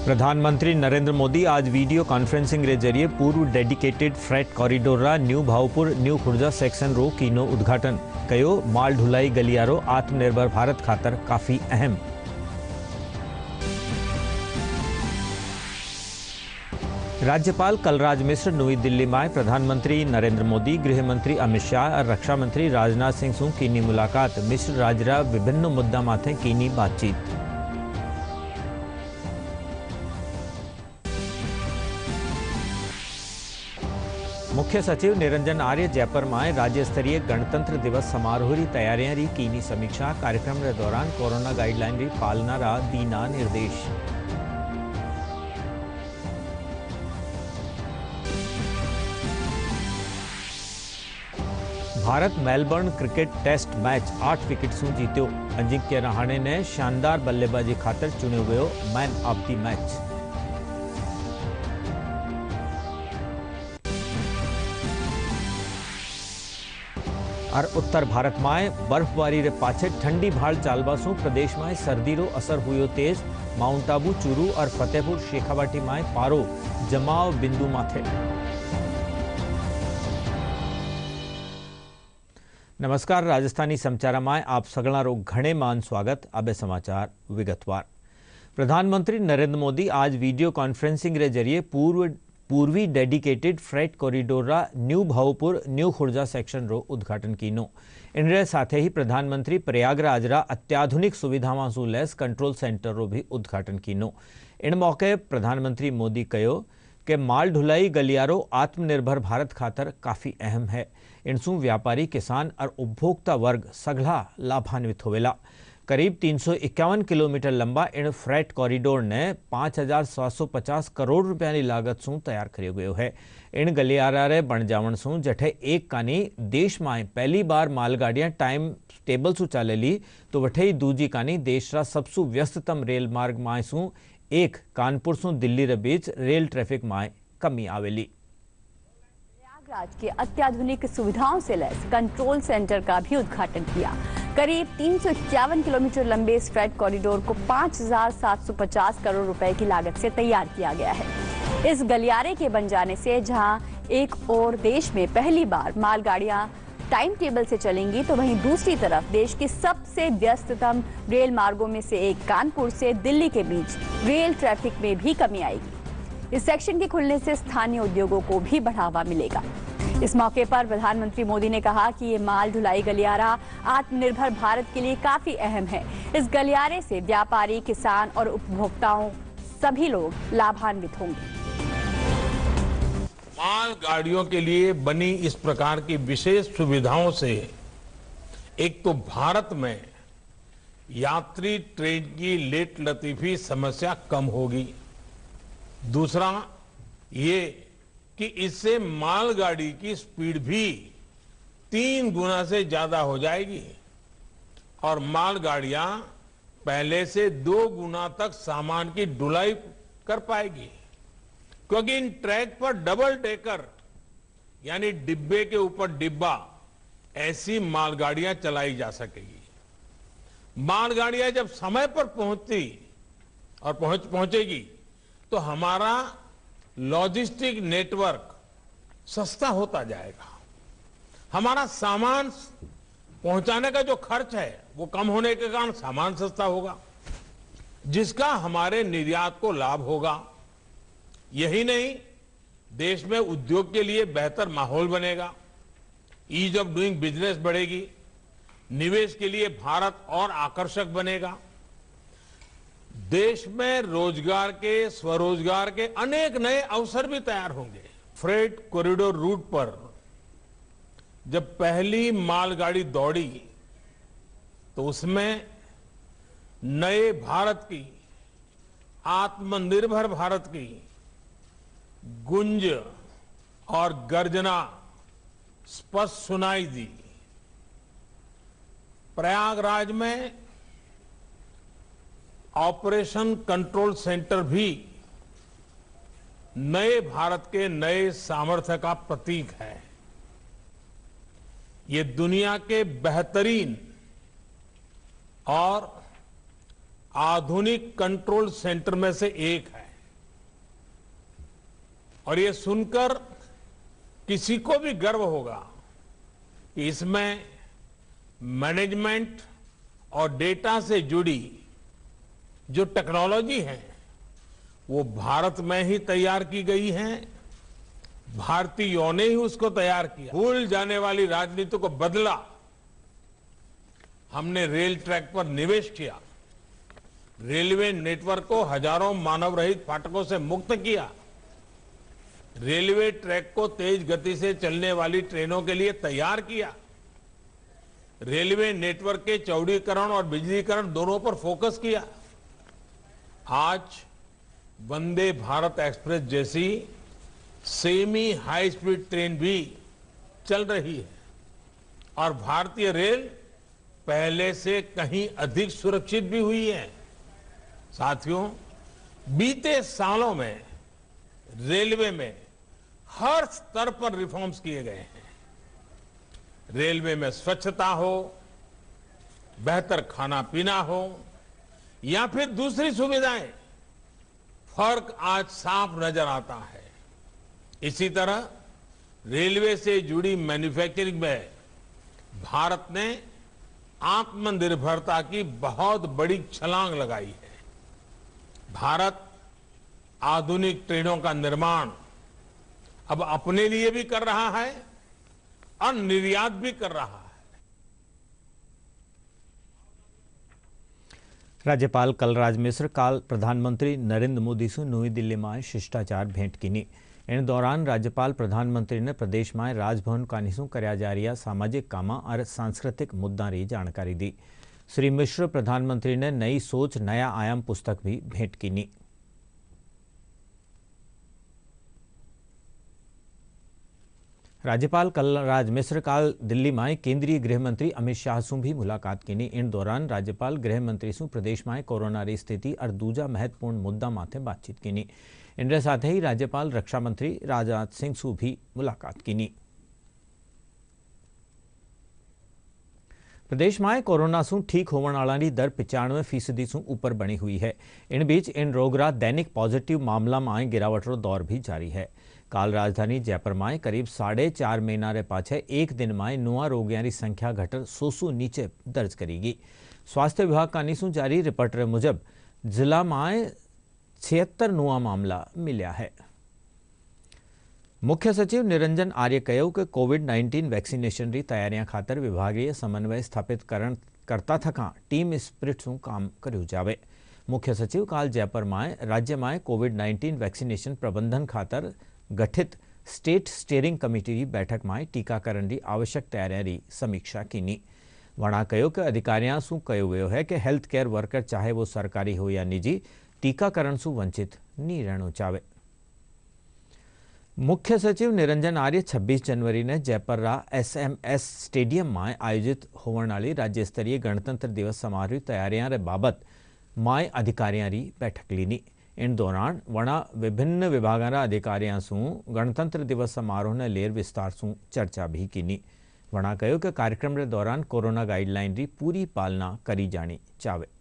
प्रधानमंत्री नरेंद्र मोदी आज video conferencing रे जरिए पूर्व डेडिकेटेड फ्रेट कॉरिडोर रा new Bhaupur new Khurja section रो कीनो उद्घाटन कयो। माल ढुलाई गलियारो आत्मनिर्भर भारत खातर काफी अहम। राज्यपाल कलराज मिश्र नई दिल्ली में प्रधानमंत्री नरेंद्र मोदी, गृह मंत्री अमित शाह और रक्षा मंत्री राजनाथ सिंह सु कीनी मुलाकात। मिश्र राज्य विभिन्न मुद्दा माथे कीनी बातचीत। मुख्य सचिव निरंजन आर्य जयपुर में राज्य स्तरीय गणतंत्र दिवस समारोह की तैयारियां री कीनी समीक्षा। कार्यक्रम के दौरान कोरोना गाइडलाइन री पालना रा दीना निर्देश। Bharat Melbourne cricket test match 8 wicket से जीत्यो। अजिंक्य रहाणे ने शानदार बल्लेबाजी खातर चुनियो गयो मैन ऑफ द मैच। और उत्तर भारत में बर्फबारी रे पाछे ठंडी भाड़ चालबा सु प्रदेश में सर्दी रो असर हुयो तेज। माउंट आबू, चूरू और फतेहपुर शेखावाटी में पारो जमाव बिंदु माथे। नमस्कार, राजस्थानी समाचार में आप सगला रो घणे मान स्वागत। अबे समाचार विगतवार। प्रधानमंत्री नरेंद्र मोदी आज वीडियो कॉन्फ्रेंसिंग रे जरिए पूर्वी डेडिकेटेड फ्रेट कॉरिडोर रा new Bhaupur new Khurja section रो उद्घाटन कीनो। इनरे साथे ही प्रधानमंत्री प्रयागराज रा अत्याधुनिक सुविधावां सु लैस कंट्रोल सेंटर रो भी उद्घाटन कीनो। इन मौके प्रधानमंत्री मोदी कहो कि माल ढुलाई गलियारो आत्मनिर्भर भारत खातर काफी अहम है। इनसु व्यापारी, किसान और उपभोक्ता वर्ग सघला लाभान्वित होवेला। करीब 351 किलोमीटर लंबा इन फ्रेट कॉरिडोर ने 5,750 करोड़ रुपया की लागत से तैयार करियो गयो है। इन गलियारा रे बन जावन सु जठे एक कानी देश में पहली बार मालगाड़ियां टाइम टेबल सु चालेली, तो वठे दूजी कानी देश रा सबसु व्यस्ततम रेल मार्ग में सु एक कानपुर सु दिल्ली रे बीच रेल ट्रैफिक में कमी आवेली। प्रयागराज के अत्याधुनिक सुविधाओं से लैस कंट्रोल सेंटर का भी उद्घाटन किया। करीब 351 किलोमीटर लंबे इस फ्रेट कॉरिडोर को 5,750 करोड़ रुपए की लागत से तैयार किया गया है। इस गलियारे के बन जाने से जहां एक और देश में पहली बार मालगाड़ियां टाइम टेबल से चलेंगी, तो वहीं दूसरी तरफ देश के सबसे व्यस्ततम रेल मार्गों में से एक कानपुर से दिल्ली के बीच रेल ट्रैफिक में भी कमी आएगी। इस सेक्शन के खुलने से स्थानीय उद्योगों को भी बढ़ावा मिलेगा। इस मौके पर प्रधानमंत्री मोदी ने कहा कि ये माल ढुलाई गलियारा आत्मनिर्भर भारत के लिए काफी अहम है। इस गलियारे से व्यापारी, किसान और उपभोक्ताओं सभी लोग लाभान्वित होंगे। माल गाड़ियों के लिए बनी इस प्रकार की विशेष सुविधाओं से एक तो भारत में यात्री ट्रेन की लेट लतीफी समस्या कम होगी। दूसरा ये कि इससे मालगाड़ी की स्पीड भी 3 गुना से ज्यादा हो जाएगी और मालगाड़ियां पहले से 2 गुना तक सामान की ढुलाई कर पाएगी, क्योंकि इन ट्रैक पर डबल डेकर यानी डिब्बे के ऊपर डिब्बा ऐसी मालगाड़ियां चलाई जा सकेगी। मालगाड़ियां जब समय पर पहुंचती और पहुंचेगी तो हमारा लॉजिस्टिक नेटवर्क सस्ता होता जाएगा। हमारा सामान पहुंचाने का जो खर्च है वो कम होने के कारण सामान सस्ता होगा, जिसका हमारे निर्यात को लाभ होगा। यही नहीं, देश में उद्योग के लिए बेहतर माहौल बनेगा, ईज ऑफ डूइंग बिजनेस बढ़ेगी, निवेश के लिए भारत और आकर्षक बनेगा। देश में रोजगार के, स्वरोजगार के अनेक नए अवसर भी तैयार होंगे। फ्रेट कॉरिडोर रूट पर जब पहली मालगाड़ी दौड़ी तो उसमें नए भारत की, आत्मनिर्भर भारत की गुंज और गर्जना स्पष्ट सुनाई दी। प्रयागराज में ऑपरेशन कंट्रोल सेंटर भी नए भारत के नए सामर्थ्य का प्रतीक है। ये दुनिया के बेहतरीन और आधुनिक कंट्रोल सेंटर में से एक है। और ये सुनकर किसी को भी गर्व होगा कि इसमें मैनेजमेंट और डेटा से जुड़ी जो टेक्नोलॉजी है वो भारत में ही तैयार की गई है। भारतीयों ने ही उसको तैयार किया। भूल जाने वाली राजनीति को बदला। हमने रेल ट्रैक पर निवेश किया, रेलवे नेटवर्क को हजारों मानव रहित फाटकों से मुक्त किया, रेलवे ट्रैक को तेज गति से चलने वाली ट्रेनों के लिए तैयार किया, रेलवे नेटवर्क के चौड़ीकरण और बिजलीकरण दोनों पर फोकस किया। आज वंदे भारत एक्सप्रेस जैसी सेमी हाई स्पीड ट्रेन भी चल रही है और भारतीय रेल पहले से कहीं अधिक सुरक्षित भी हुई है। साथियों, बीते सालों में रेलवे में हर स्तर पर रिफॉर्म्स किए गए हैं। रेलवे में स्वच्छता हो, बेहतर खाना पीना हो या फिर दूसरी सुविधाएं, फर्क आज साफ नजर आता है। इसी तरह रेलवे से जुड़ी मैन्युफैक्चरिंग में भारत ने आत्मनिर्भरता की बहुत बड़ी छलांग लगाई है। भारत आधुनिक ट्रेनों का निर्माण अब अपने लिए भी कर रहा है और निर्यात भी कर रहा है। राज्यपाल कलराज मिश्र काल प्रधानमंत्री नरेंद्र मोदी से नई दिल्ली में शिष्टाचार भेंट कीनी। इन दौरान राज्यपाल प्रधानमंत्री ने प्रदेश में राजभवन कानीसू कर्या जा रहा सामाजिक कामा और सांस्कृतिक मुद्दा री जानकारी दी। श्री मिश्र प्रधानमंत्री ने नई सोच नया आयाम पुस्तक भी भेंट कीनी। राज्यपाल कलराज मिश्र काल दिल्ली में केंद्रीय गृह मंत्री अमित शाह से भी मुलाकात कीनी। इन दौरान राज्यपाल गृह मंत्री से प्रदेश में कोरोना री स्थिति और दूजा महत्वपूर्ण मुद्दा माथे बातचीत कीनी। इनके साथ ही राज्यपाल रक्षा मंत्री राजनाथ सिंह से भी मुलाकात कीनी। प्रदेश में कोरोना से ठीक होने वाली दर 95% से ऊपर बनी हुई है। इन बीच इन रोगरा दैनिक पॉजिटिव मामला में गिरावटो दौर भी जारी है। काल राजधानी जयपुर में करीब 4.5 महीना रे पाछे एक दिन में नुआ रोगियों की संख्या घटर 100 नीचे दर्ज करेगी। स्वास्थ्य विभाग का नीसू जारी रिपोर्ट मुजब जिला में 76 नुआ मामला मिल्या है। मुख्य सचिव निरंजन आर्य कहू कि कोविड-19 वैक्सीनेशन की तैयारियां खातर विभागीय समन्वय स्थापित करता थका टीम स्पिरिट से काम कर्यु जावे। मुख्य सचिव काल जयपुर में राज्य में कोविड-19 वैक्सीनेशन प्रबंधन खातर गठित स्टेट स्टीयरिंग कमेटी की बैठक में टीकाकरण की आवश्यक तैयारियों की समीक्षा कीनी। वणा कहो कि अधिकारियों से कहो गयो है कि हेल्थ केयर वर्कर चाहे वो सरकारी हो या निजी टीकाकरण से वंचित नहीं रहना चाहे। मुख्य सचिव निरंजन आर्य 26 जनवरी ने जयपुर SMS स्टेडियम में आयोजित होने वाली राज्य स्तरीय गणतंत्र दिवस समारोह तैयारियां रे बाबत माय अधिकारियों की बैठक लीनी। इन दौरान वणा विभिन्न विभागों अधिकारियों से गणतंत्र दिवस समारोह ने लेर विस्तार से चर्चा भी कीनी। वणा कहो कि कार्यक्रम के दौरान कोरोना गाइडलाइन की पूरी पालना करी जानी चाहे।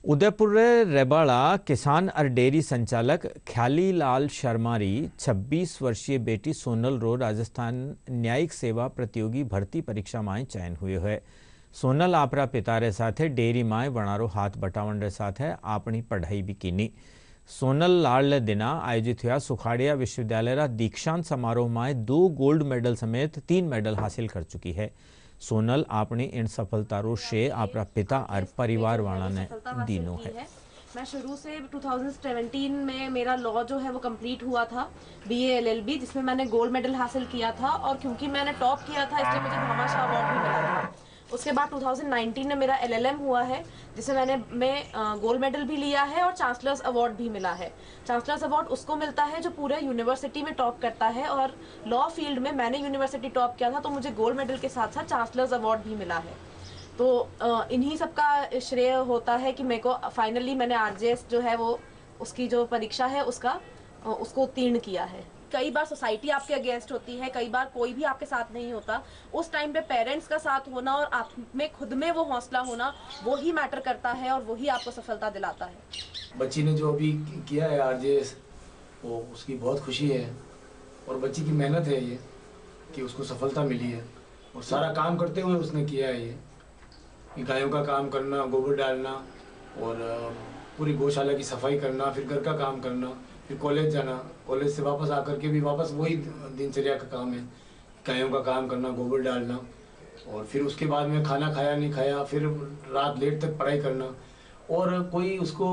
उदयपुर रेबाड़ा किसान और डेयरी संचालक ख्यालीलाल शर्मा री 26 वर्षीय बेटी सोनल रो राजस्थान न्यायिक सेवा प्रतियोगी भर्ती परीक्षा में चयन हुए है। सोनल आपरा पिता रे साथे डेयरी में वणारो हाथ बटावन रे साथे अपनी पढ़ाई भी कीनी। सोनल लाल दिना आयोजित हुआ सुखाड़िया विश्वविद्यालय रा दीक्षांत समारोह में 2 गोल्ड मेडल समेत 3 मेडल हासिल कर चुकी है। सोनल अपनी इन सफलता रो श्रेय अपना पिता और परिवार वाला ने दीनो है। मैं शुरू से 2017 में मेरा लॉ जो है वो कंप्लीट हुआ था, BA LLB, जिसमें मैंने गोल्ड मेडल हासिल किया था और क्योंकि मैंने टॉप किया था इसलिए मुझे भामाशाह अवार्ड भी मिला था। उसके बाद 2019 में मेरा LLM हुआ है जिसमें मैं गोल्ड मेडल भी लिया है और चांसलर्स अवार्ड भी मिला है। चांसलर्स अवार्ड उसको मिलता है जो पूरे यूनिवर्सिटी में टॉप करता है और लॉ फील्ड में मैंने यूनिवर्सिटी टॉप किया था तो मुझे गोल्ड मेडल के साथ साथ चांसलर्स अवार्ड भी मिला है। तो इन्हीं सबका श्रेय होता है कि मेरे को फाइनली मैंने RJS जो है वो उसकी जो परीक्षा है उसको उत्तीर्ण किया है। कई बार सोसाइटी आपके अगेंस्ट होती है, कई बार कोई भी आपके साथ नहीं होता। उस टाइम पे पेरेंट्स का साथ होना और आप में खुद में वो हौसला होना वो ही मैटर करता है और वही आपको सफलता दिलाता है। बच्ची ने जो अभी किया है RJS तो उसकी बहुत खुशी है और बच्ची की मेहनत है ये कि उसको सफलता मिली है और सारा काम करते हुए उसने किया है ये गायों का काम करना, गोबर डालना और पूरी गौशाला की सफाई करना, फिर घर का काम करना, फिर कॉलेज जाना, कॉलेज से वापस आकर के भी वापस वही दिनचर्या का काम है, गायों का काम करना, गोबर डालना और फिर उसके बाद में खाना खाया नहीं खाया, फिर रात लेट तक पढ़ाई करना और कोई उसको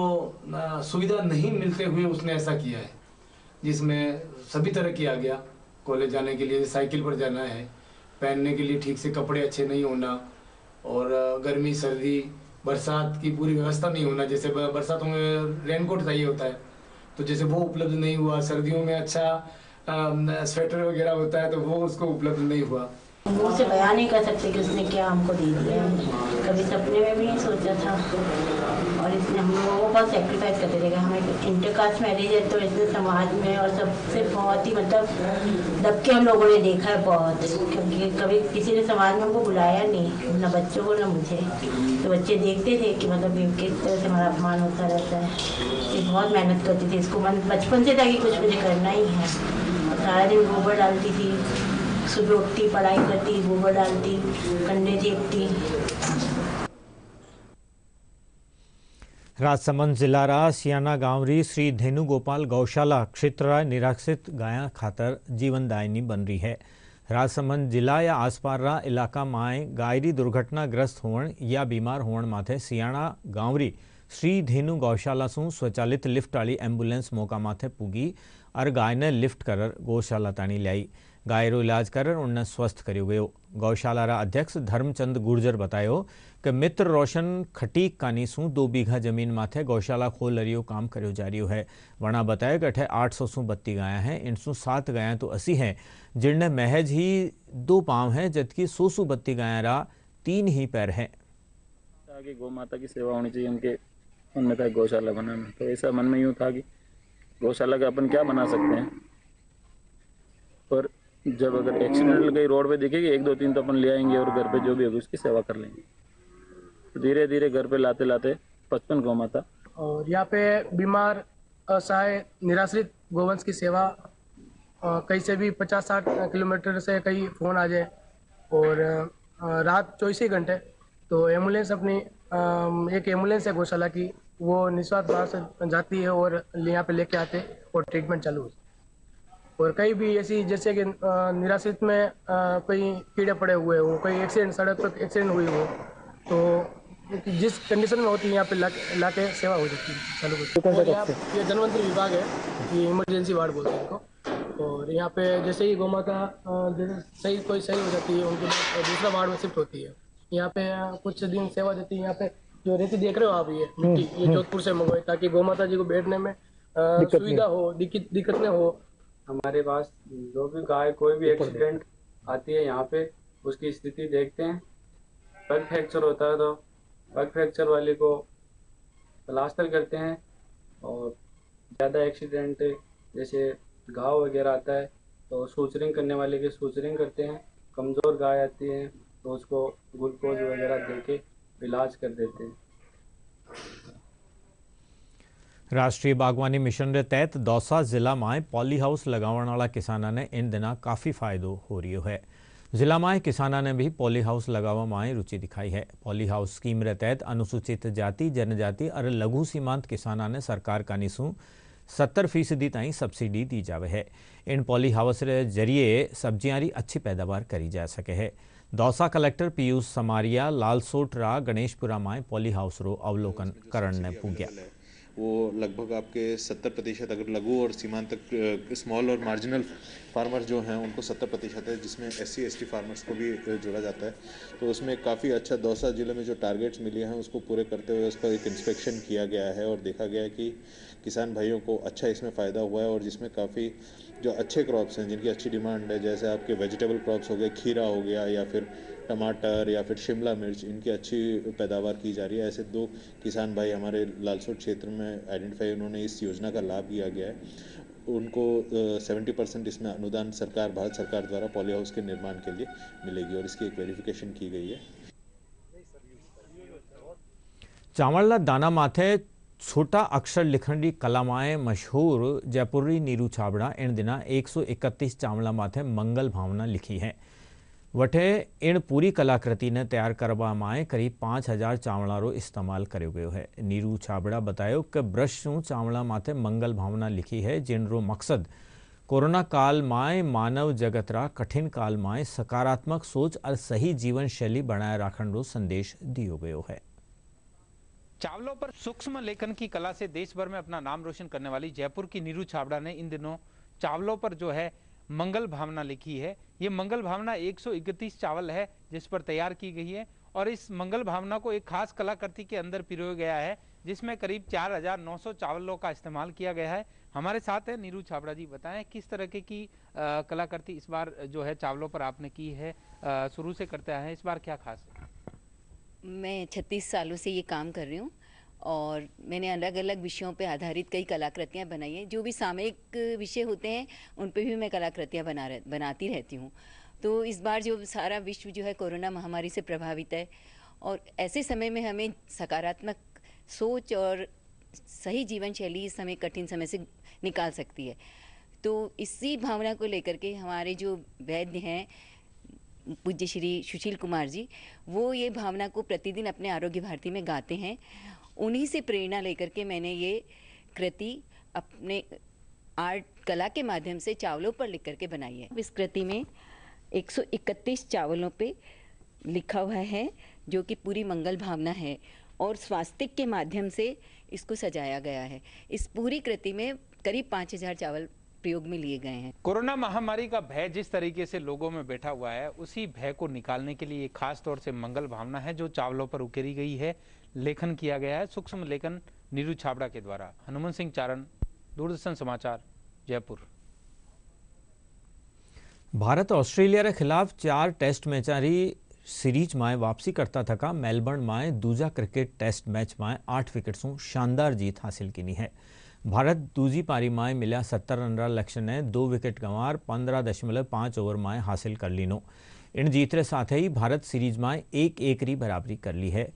सुविधा नहीं मिलते हुए उसने ऐसा किया है जिसमें सभी तरह किया गया। कॉलेज जाने के लिए साइकिल पर जाना है, पहनने के लिए ठीक से कपड़े अच्छे नहीं होना और गर्मी सर्दी बरसात की पूरी व्यवस्था नहीं होना। जैसे बरसातों में रेनकोट चाहिए होता है तो जैसे वो उपलब्ध नहीं हुआ, सर्दियों में अच्छा स्वेटर वगैरह होता है तो वो उसको उपलब्ध नहीं हुआ। मुँह से बयान नहीं कर सकते कि उसने क्या हमको दे दिया, कभी सपने में भी नहीं सोचा था और इसने हम लोगों को बहुत सेक्रीफाइस करते थे। हमें इंटरकास्ट मैरिज है तो इसने समाज में और सबसे बहुत ही मतलब दब के हम लोगों ने देखा है बहुत, क्योंकि कभी किसी ने समाज में हमको बुलाया नहीं, ना बच्चों को ना मुझे, तो बच्चे देखते थे कि मतलब किस तरह से हमारा अपमान होता रहता है। ये बहुत मेहनत करती थी, इसको मन बचपन से था कि कुछ मुझे करना ही है। सारा दिन गोबर डालती थी, सुबह उठती पढ़ाई करती, गोबर डालती, कंडे देखती। राजसमंद जिल्लारा सियाना गांवरी श्री धेनु गोपाल गौशाला क्षेत्र निराश्रित गाया खातर जीवनदायिनी बन रही है। राजसमंद जिला या आसपासरा इलाका में गायरी दुर्घटनाग्रस्त होवन या बीमार होवन माथे सियाना गांवरी श्री धेनु गौशाला सु स्वचालित लिफ्ट वाली एम्बुलेंस मौका माथे पूगी और गाय ने लिफ्ट कर गौशाला ताणी लाई। गायरो इलाज कर उन्हें स्वस्थ करो गयो। गौशाला अध्यक्ष धर्मचंद गुर्जर बतायो कि मित्र रोशन खटीक कानी सु 2 बीघा जमीन माथे गौशाला खोल रियो काम करो जा रही है। वणा बताया कि अठे 800 सु 32 गाया हैं, इनसु 7 गाया तो 80 हैं जिनने महज ही 2 पाँव हैं, जबकि 100 सु 32 गाया रा 3 ही पैर हैं। आगे गौ माता की सेवा होनी चाहिए, उनके मन में था गौशाला बनाना, तो ऐसा मन में यूँ था कि गौशाला का अपन क्या बना सकते हैं। पर जब अगर एक्सीडेंटल कहीं रोड पे दिखेगी 1 2 3 तो अपन ले आएंगे और घर पे जो भी होगी उसकी सेवा कर लेंगे। तो धीरे धीरे घर पे लाते लाते 55 गौ माता और यहाँ पे बीमार असहाय निराश्रित गोवंश की सेवा कहीं से भी 50-60 किलोमीटर से कहीं फ़ोन आ जाए और रात 24 घंटे तो एम्बुलेंस अपनी एक एम्बुलेंस है गौशाला की, वो निस्वार्थ भाव से जाती है और यहाँ पे लेके आते और ट्रीटमेंट चालू होती। और कहीं भी ऐसी जैसे कि निराश्रित में कोई कीड़े पड़े हुए हो, कोई एक्सीडेंट सड़क पर एक्सीडेंट हुई हो तो जिस कंडीशन में होती है यहाँ पे लाके सेवा हो जाती है चालू होती है। ये धनवंतरी विभाग है, ये इमरजेंसी वार्ड बोलते हैं इनको। और यहाँ पे जैसे ही गौ माता सही हो जाती है उनके दूसरा वार्ड में शिफ्ट होती है। यहाँ पे कुछ दिन सेवा देती है। यहाँ पे जो रेती देख रहे हो आप, ये मिट्टी ये जोधपुर से मंगवाई ताकि गौ माता जी को बैठने में सुविधा हो, दिक्कत न हो। हमारे पास जो भी गाय कोई भी एक्सीडेंट आती है यहाँ पे उसकी स्थिति देखते हैं। पग फ्रैक्चर होता है तो पग फ्रैक्चर वाले को प्लास्टर करते हैं और ज़्यादा एक्सीडेंट जैसे घाव वगैरह आता है तो सूचरिंग करने वाले की सूचरिंग करते हैं। कमज़ोर गाय आती है तो उसको ग्लूकोज वगैरह देके इलाज कर देते हैं। राष्ट्रीय बागवानी मिशन के तहत दौसा जिला में पॉली हाउस लगावन वाला किसानों ने इन दिनों काफ़ी फायदो हो रही है। जिला में किसानों ने भी पॉली हाउस लगावा में रुचि दिखाई है। पॉली हाउस स्कीम के तहत अनुसूचित जाति जनजाति और लघु सीमांत किसानों ने सरकार का निसू 70% ताई सब्सिडी दी जावे है। इन पॉली हाउस के जरिए सब्जियां री अच्छी पैदावार करी जा सके है। दौसा कलेक्टर पीयूष समारिया लालसोटरा गणेशपुरा में पॉली हाउस रो अवलोकन करने पूग्या। वो लगभग आपके 70% अगर लघु और सीमांत तक स्मॉल और मार्जिनल फार्मर जो हैं उनको 70% है, जिसमें SC ST फार्मर्स को भी जोड़ा जाता है। तो उसमें काफ़ी अच्छा दौसा जिले में जो टारगेट्स मिले हैं उसको पूरे करते हुए उसका एक इंस्पेक्शन किया गया है और देखा गया है कि किसान भाइयों को अच्छा इसमें फ़ायदा हुआ है। और जिसमें काफ़ी जो अच्छे क्रॉप्स हैं जिनकी अच्छी डिमांड है, जैसे आपके वेजिटेबल क्रॉप्स हो गए, खीरा हो गया या फिर टमाटर या फिर शिमला मिर्च, इनकी अच्छी पैदावार की जा रही है। ऐसे 2 किसान भाई हमारे लालसोट क्षेत्र में आइडेंटिफाई, उन्होंने इस योजना का लाभ लिया गया है। उनको 70% इसमें अनुदान सरकार भारत सरकार द्वारा पॉली हाउस के निर्माण के लिए मिलेगी और इसकी एक वेरिफिकेशन की गई है। चावलना दाना माथे छोटा अक्षर लिखण री कलामाए मशहूर जयपुरी नीरू छाबड़ा इन दिना 131 चावला माथे मंगल भावना लिखी है। वठे इन पूरी कलाकृति ने तैयार करवा माए करीब 5000 चावला रो इस्तेमाल करो गयो है। नीरू छाबड़ा बतायो कि ब्रश शू चावला माथे मंगल भावना लिखी है, जिन रो मकसद कोरोना काल माए मानव जगत रा कठिन काल माए सकारात्मक सोच और सही जीवन शैली बनाए राखण रो संदेश दियो गयो है। चावलों पर सूक्ष्म लेखन की कला से देश भर में अपना नाम रोशन करने वाली जयपुर की नीरू छाबड़ा ने इन दिनों चावलों पर जो है मंगल भावना लिखी है। ये मंगल भावना 131 चावल है जिस पर तैयार की गई है और इस मंगल भावना को एक खास कलाकृति के अंदर पिरोया गया है जिसमें करीब 4900 चावलों का इस्तेमाल किया गया है। हमारे साथ है नीरू छाबड़ा जी, बताएं किस तरह की कलाकृति इस बार जो है चावलों पर आपने की है, शुरू से करते आए हैं, इस बार क्या खास है? मैं 36 सालों से ये काम कर रही हूँ और मैंने अलग अलग विषयों पे आधारित कई कलाकृतियाँ बनाई हैं। जो भी सामयिक विषय होते हैं उन पे भी मैं कलाकृतियाँ बनाती रहती हूँ। तो इस बार जो सारा विश्व जो है कोरोना महामारी से प्रभावित है और ऐसे समय में हमें सकारात्मक सोच और सही जीवन शैली इस समय कठिन समय से निकाल सकती है। तो इसी भावना को लेकर के हमारे जो वैद्य हैं पूज्य श्री सुशील कुमार जी, वो ये भावना को प्रतिदिन अपने आरोग्य भारती में गाते हैं। उन्हीं से प्रेरणा लेकर के मैंने ये कृति अपने आर्ट कला के माध्यम से चावलों पर लिख करके बनाई है। इस कृति में 131 चावलों पे लिखा हुआ है जो कि पूरी मंगल भावना है और स्वास्तिक के माध्यम से इसको सजाया गया है। इस पूरी कृति में करीब 5000 चावल प्रयोग में लिए गए हैं। कोरोना महामारी का भय जिस तरीके से लोगों में बैठा हुआ है उसी भय को निकालने के लिए खास तौर से मंगल भावना है जो चावलों पर उकेरी गई है, लेखन किया गया है सूक्ष्म लेखन नीरू छाबड़ा के द्वारा। हनुमंत सिंह चारण, दूरदर्शन समाचार, जयपुर। भारत ऑस्ट्रेलिया के खिलाफ 4 टेस्ट मैचारी सीरीज में वापसी करता थका मेलबर्न में दूजा क्रिकेट टेस्ट मैच में 8 विकेट्सों शानदार जीत हासिल की है। भारत दूजी पारी में मिला 70 रन रा लक्ष्य ने 2 विकेट गंवार 15.5 ओवर में हासिल कर लीनो। इन जीत रे साथ ही भारत सीरीज में 1-1 री बराबरी कर ली है।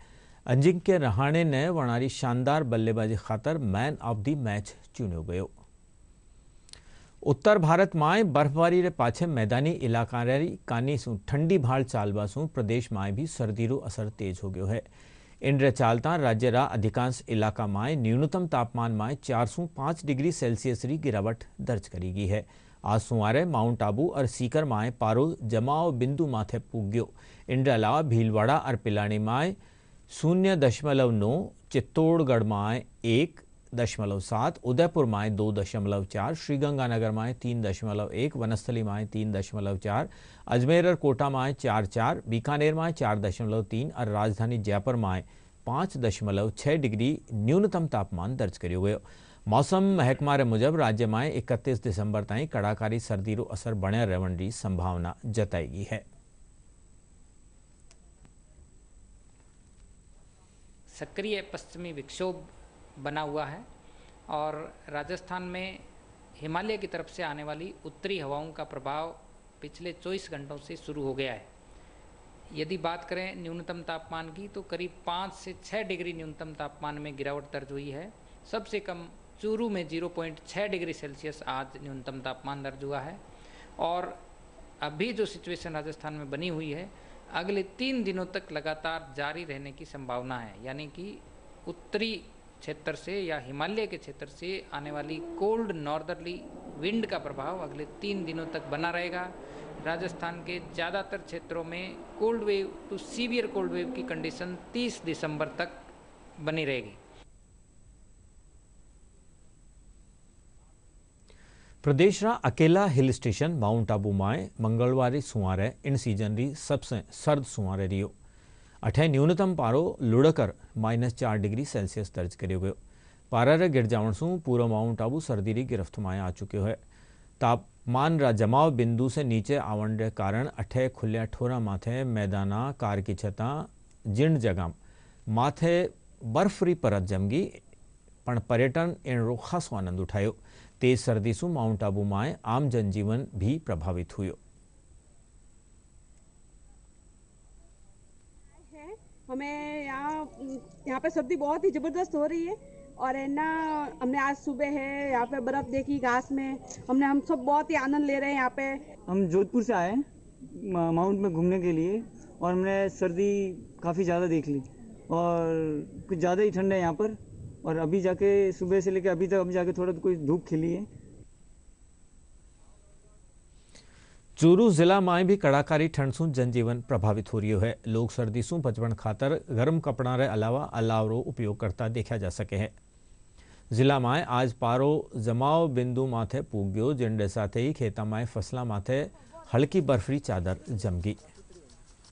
अजिंक्य रहाणे ने वणारी शानदार बल्लेबाजी खातर मैन ऑफ द मैच चुन्यो गयो। उत्तर भारत में बर्फबारी रे पाछे मैदानी इलाका री कानी सु ठंडी भाड़ चालवा सु प्रदेश में भी सर्दी रो असर तेज हो गयो है। इन रे चालता राज्य रा अधिकांश इलाका में न्यूनतम तापमान में 405 डिग्री सेल्सियस री गिरावट दर्ज करी गई है। आज सुमारे माउंट आबू और सीकर में पारो जमाव बिंदु माथे पुग्यो। इन अलावा भीलवाड़ा और पिलानी में 0.9, चित्तौड़गढ़ में 1.7, उदयपुर में 2.4, श्रीगंगानगर में 3.1, वनस्थली में 3.4, अजमेर और कोटा में 4.4, बीकानेर में 4.3 और राजधानी जयपुर में 5.6 डिग्री न्यूनतम तापमान दर्ज करो गयो। मौसम महकमा रे मुजब राज्य में 31 दिसंबर ताईं कड़ाकारी सर्दी रो असर बने रहण की संभावना जताई गई है। सक्रिय पश्चिमी विक्षोभ बना हुआ है और राजस्थान में हिमालय की तरफ से आने वाली उत्तरी हवाओं का प्रभाव पिछले 24 घंटों से शुरू हो गया है। यदि बात करें न्यूनतम तापमान की तो करीब 5 से 6 डिग्री न्यूनतम तापमान में गिरावट दर्ज हुई है। सबसे कम चूरू में 0.6 डिग्री सेल्सियस आज न्यूनतम तापमान दर्ज हुआ है और अभी जो सिचुएशन राजस्थान में बनी हुई है अगले 3 दिनों तक लगातार जारी रहने की संभावना है। यानी कि उत्तरी क्षेत्र से या हिमालय के क्षेत्र से आने वाली कोल्ड नॉर्दर्ली विंड का प्रभाव अगले 3 दिनों तक बना रहेगा। राजस्थान के ज़्यादातर क्षेत्रों में cold wave to severe cold wave की कंडीशन 30 दिसंबर तक बनी रहेगी। प्रदेश रा अकेला हिल स्टेशन माउंट आबू में मंगलवार सुमारे इन सीजन री सबसे सर्द सुमारे रियो। अठे न्यूनतम पारो लुढ़कर -4 डिग्री सेल्सियस दर्ज करो गयो। पारा रे गिर जावण सु पूरा माउंट आबू सर्दी री गिरफ्त में आ चुक्यो है। तापमान रा जमाव बिंदु से नीचे आवण रे कारण अठे खुल्या ठोरा माथे मैदाना कार की छता जिण जगह माथे बर्फ री परत जमगी पण पर्यटन इन रो खासो आनंद उठायो। तेज सर्दी सु माउंट आबू में आम जनजीवन भी प्रभावित हुयो। हमें यहाँ पे सर्दी बहुत ही ज़बरदस्त हो रही है और है ना हमने आज सुबह है यहाँ पे बर्फ देखी घास में, हम सब बहुत ही आनंद ले रहे हैं यहाँ पे। हम जोधपुर से आए माउंट में घूमने के लिए और हमने सर्दी काफ़ी ज़्यादा देख ली और कुछ ज़्यादा ही ठंड है यहाँ पर। और अभी जाके सुबह से लेकर अभी तक अभी जाके थोड़ा कोई धूप खिली है। चूरू जिला में भी कड़ाकारी ठंड से जनजीवन प्रभावित हो रही है। लोग सर्दी से बचपन खातर गरम कपड़ा रे अलावा अलावरो उपयोग करता देखा जा सके है। जिला में आज पारो जमाव बिंदु माथे पूग गयो, जिंडे साथ ही खेता में फसला माथे हल्की बर्फरी चादर जम गई।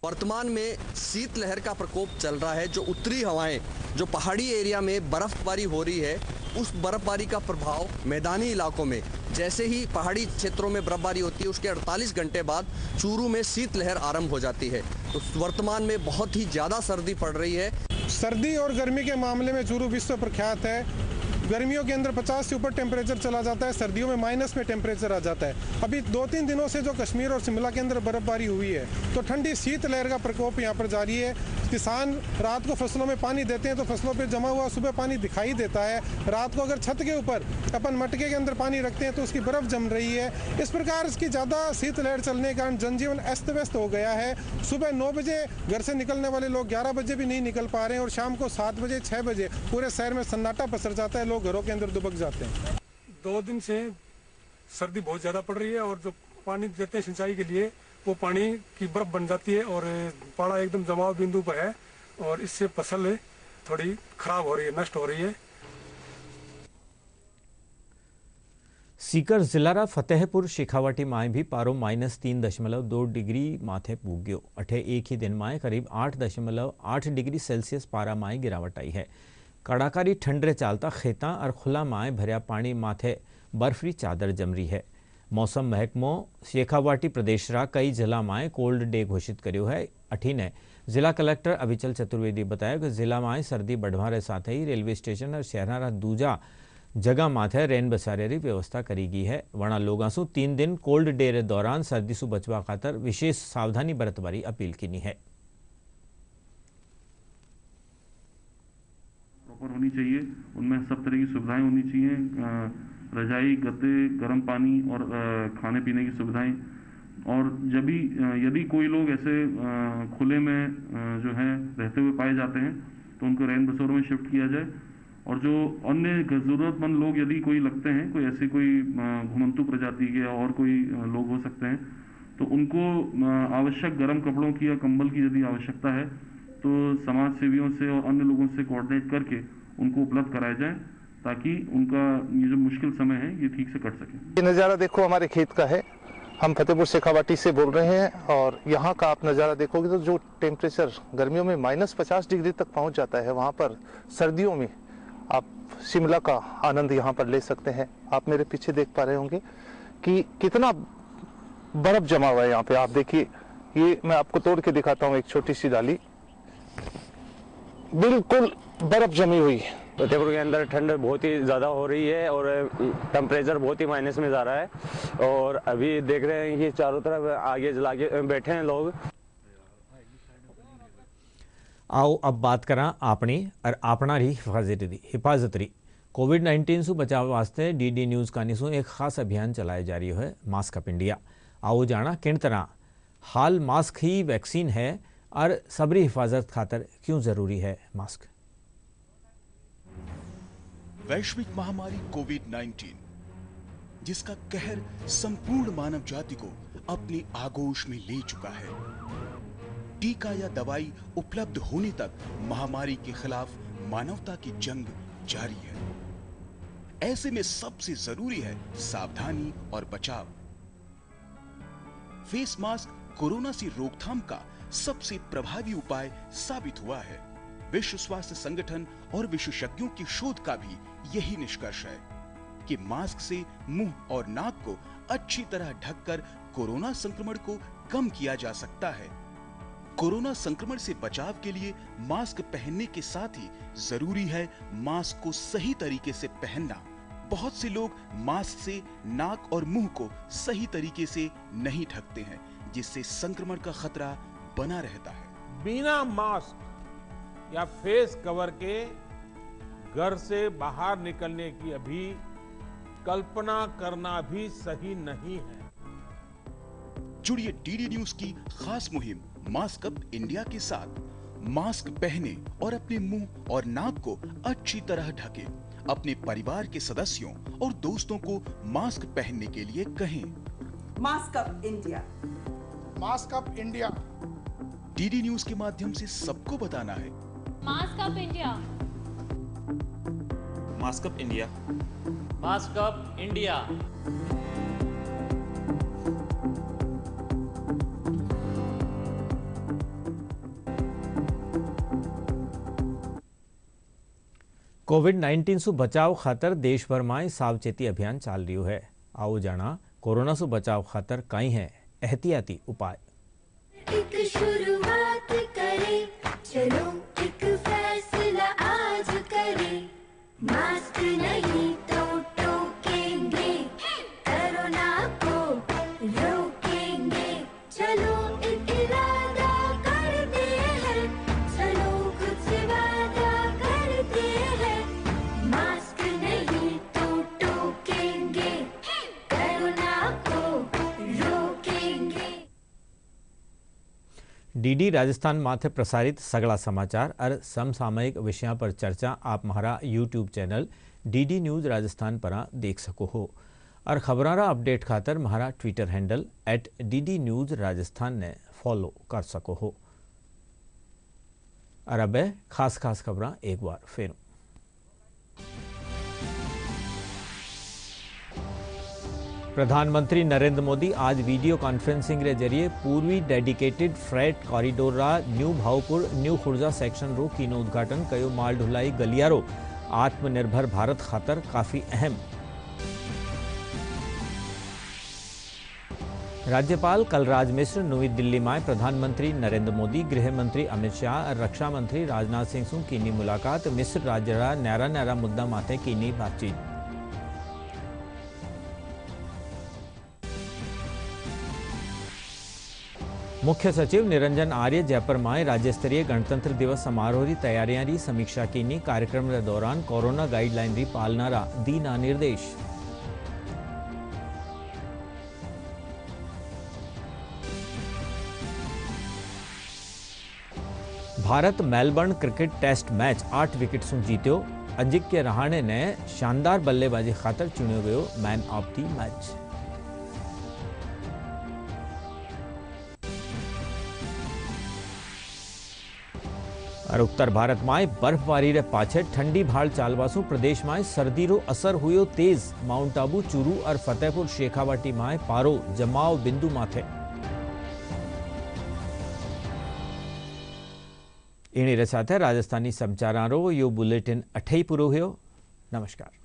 वर्तमान में शीतलहर का प्रकोप चल रहा है। जो उत्तरी हवाएं, जो पहाड़ी एरिया में बर्फबारी हो रही है, उस बर्फबारी का प्रभाव मैदानी इलाकों में, जैसे ही पहाड़ी क्षेत्रों में बर्फबारी होती है उसके 48 घंटे बाद चूरू में शीतलहर आरंभ हो जाती है। तो वर्तमान में बहुत ही ज़्यादा सर्दी पड़ रही है। सर्दी और गर्मी के मामले में चूरू विश्व प्रख्यात है। गर्मियों के अंदर 50 से ऊपर टेम्परेचर चला जाता है, सर्दियों में माइनस में टेम्परेचर आ जाता है। अभी 2-3 दिनों से जो कश्मीर और शिमला के अंदर बर्फबारी हुई है तो ठंडी शीतलहर का प्रकोप यहाँ पर जारी है। किसान रात को फसलों में पानी देते हैं तो फसलों पर जमा हुआ सुबह पानी दिखाई देता है। रात को अगर छत के ऊपर अपन मटके के अंदर पानी रखते हैं तो उसकी बर्फ जम रही है। इस प्रकार इसकी ज़्यादा शीतलहर चलने के कारण जनजीवन अस्त व्यस्त हो गया है। सुबह 9 बजे घर से निकलने वाले लोग 11 बजे भी नहीं निकल पा रहे हैं और शाम को 7 बजे 6 बजे पूरे शहर में सन्नाटा पसर जाता है, लोग घरों के अंदर दुबक जाते हैं। 2 दिन से सर्दी बहुत ज़्यादा पड़ रही है और जो पानी देते हैं सिंचाई के लिए वो पानी की बर्फ बन जाती है और पाड़ा एकदम जमाव बिंदु पर है और इससे फसल थोड़ी खराब हो रही है, नष्ट हो रही है। सीकर जिलारा फतेहपुर शेखावाटी में भी पारो -3.2 डिग्री माथे पूग गयो। अठे एक ही दिन में करीब 8.8 डिग्री सेल्सियस पारा में गिरावट आई है। कड़ाकारी ठंड रे चालता खेता और खुला माए भरिया पानी माथे बर्फरी चादर जम रही है। मौसम महकमो शेखावाटी प्रदेश रा कई जिला में कोल्ड डे घोषित कर्यो है। अठीने जिला कलेक्टर अभिचल चतुर्वेदी बताया कि जिला में सर्दी बढ़वारे साथ ही रेलवे स्टेशन और शहर दूजा जगह माथे रेन बसारे री व्यवस्था करी गई है। वणा लोगों से 3 दिन कोल्ड डे रे दौरान सर्दी से बचवा खातर विशेष सावधानी बरतवारी अपील की है। प्रॉपर होनी चाहिए, उनमें सब तरह की सुविधाएं होनी चाहिए, रजाई, गद्दे, गर्म पानी और खाने पीने की सुविधाएं। और जब भी यदि कोई लोग ऐसे खुले में जो है रहते हुए पाए जाते हैं तो उनको रैन बसेरों में शिफ्ट किया जाए। और जो अन्य ज़रूरतमंद लोग यदि कोई लगते हैं, कोई ऐसे कोई घुमंतु प्रजाति के और कोई लोग हो सकते हैं, तो उनको आवश्यक गर्म कपड़ों की या कंबल की यदि आवश्यकता है तो समाज सेवियों से और अन्य लोगों से कोऑर्डिनेट करके उनको उपलब्ध कराया जाए ताकि उनका ये जो मुश्किल समय है ये ठीक से कट सके। ये नज़ारा देखो हमारे खेत का है। हम फतेहपुर शेखावाटी से बोल रहे हैं और यहाँ का आप नज़ारा देखोगे तो जो टेम्परेचर गर्मियों में -50 डिग्री तक पहुँच जाता है, वहाँ पर सर्दियों में आप शिमला का आनंद यहाँ पर ले सकते हैं। आप मेरे पीछे देख पा रहे होंगे कि कितना बर्फ जमा हुआ है यहाँ पे। आप देखिए, ये मैं आपको तोड़ के दिखाता हूँ। एक छोटी सी डाली, बिल्कुल बर्फ जमी हुई है। फतेहपुर के अंदर ठंड बहुत ही ज़्यादा हो रही है और टेम्परेचर बहुत ही माइनस में जा रहा है। और अभी देख रहे हैं कि चारों तरफ आगे जला के बैठे हैं लोग। आओ अब बात करा अपनी और अपना हिफाजत री। कोविड-19 से बचाव वास्ते DD न्यूज़ कानी सु एक खास अभियान चलाया जा रही है, मास्क अप इंडिया। आओ जाना किन तरह हाल मास्क ही वैक्सीन है और सबरी हिफाजत खातर क्यों जरूरी है मास्क। वैश्विक महामारी कोविड-19 जिसका कहर संपूर्ण मानव जाति को अपनी आगोश में ले चुका है। टीका या दवाई उपलब्ध होने तक महामारी के खिलाफ मानवता की जंग जारी है। ऐसे में सबसे जरूरी है सावधानी और बचाव। फेस मास्क कोरोना से रोकथाम का सबसे प्रभावी उपाय साबित हुआ है। विश्व स्वास्थ्य संगठन और विशेषज्ञों की शोध का भी यही निष्कर्ष है कि मास्क से मुंह और नाक को अच्छी तरह ढककर कोरोना संक्रमण को कम किया जा सकता है। कोरोना संक्रमण से बचाव के लिए मास्क पहनने के साथ ही जरूरी है मास्क को सही तरीके से पहनना। बहुत से लोग मास्क से नाक और मुंह को सही तरीके से नहीं ढकते हैं, जिससे संक्रमण का खतरा बना रहता है। बिना मास्क या फेस कवर के घर से बाहर निकलने की अभी कल्पना करना भी सही नहीं है। जुड़िए डीडी न्यूज की खास मुहिम मास्क अप इंडिया के साथ। मास्क पहने और अपने मुंह और नाक को अच्छी तरह ढकें। अपने परिवार के सदस्यों और दोस्तों को मास्क पहनने के लिए कहें। Mask up India, mask up India. DD news के माध्यम से सबको बताना है mask up India, mask up India, mask up India. कोविड-19 से बचाव खातर देशभर में सावचेती अभियान चाल रही है। आओ जाना कोरोना से बचाव खातर कई है एहतियाती उपाय। एक शुरुआत करें, चलो एक फैसला आज करें। मास्क नहीं तो टोकेंगे, कोरोना को रोकेंगे। चलो एक इरादा करते हैं, चलो कुछ वादा करते हैं। मास्क नहीं तो टोकेंगे, कोरोना को रोकेंगे। डीडी राजस्थान माथे प्रसारित सगला समाचार और समसामयिक विषयों पर चर्चा आप हमारा YouTube channel DD news Rajasthan पर देख सको हो और खबरां अपडेट खातर हमारा Twitter handle @DD news Rajasthan ने फॉलो कर सको हो। और अब खास खबरां एक बार फिर। प्रधानमंत्री नरेंद्र मोदी आज वीडियो कॉन्फ्रेंसिंग के जरिए पूर्वी डेडिकेटेड फ्रेट कॉरिडोर रा new Bhaupur new Khurja section रो कीनो उद्घाटन कयो। माल ढुलाई गलियारो आत्मनिर्भर भारत खातर काफी अहम। राज्यपाल कलराज मिश्र नई दिल्ली में प्रधानमंत्री नरेंद्र मोदी, गृह मंत्री अमित शाह और रक्षा मंत्री राजनाथ सिंह से कीनी मुलाकात। मिश्र राज्य रा न्यारा न्यारा मुद्दा माथे कीनी बातचीत। मुख्य सचिव निरंजन आर्य जयपुर में राज्य स्तरीय गणतंत्र दिवस समारोह की तैयारियां की समीक्षा की। कार्यक्रम के दौरान कोरोना गाइडलाइन की पालना रा दीना निर्देश। Bharat Melbourne cricket test match 8 wicket से जीत्यो। अजिंक्य रहाणे ने शानदार बल्लेबाजी खातर चुनियो गयो मैन ऑफ द मैच। और उत्तर भारत में बर्फबारी रे पाछे ठंडी भाड़ चालवासु प्रदेश में सर्दी रो असर हुयो तेज। माउंट आबू, चूरू और फतेहपुर शेखावाटी में पारो जमाव बिंदु माथे। इन्हीं साथे राजस्थानी समाचारों यो बुलेटिन अठई पूरो हुयो। नमस्कार।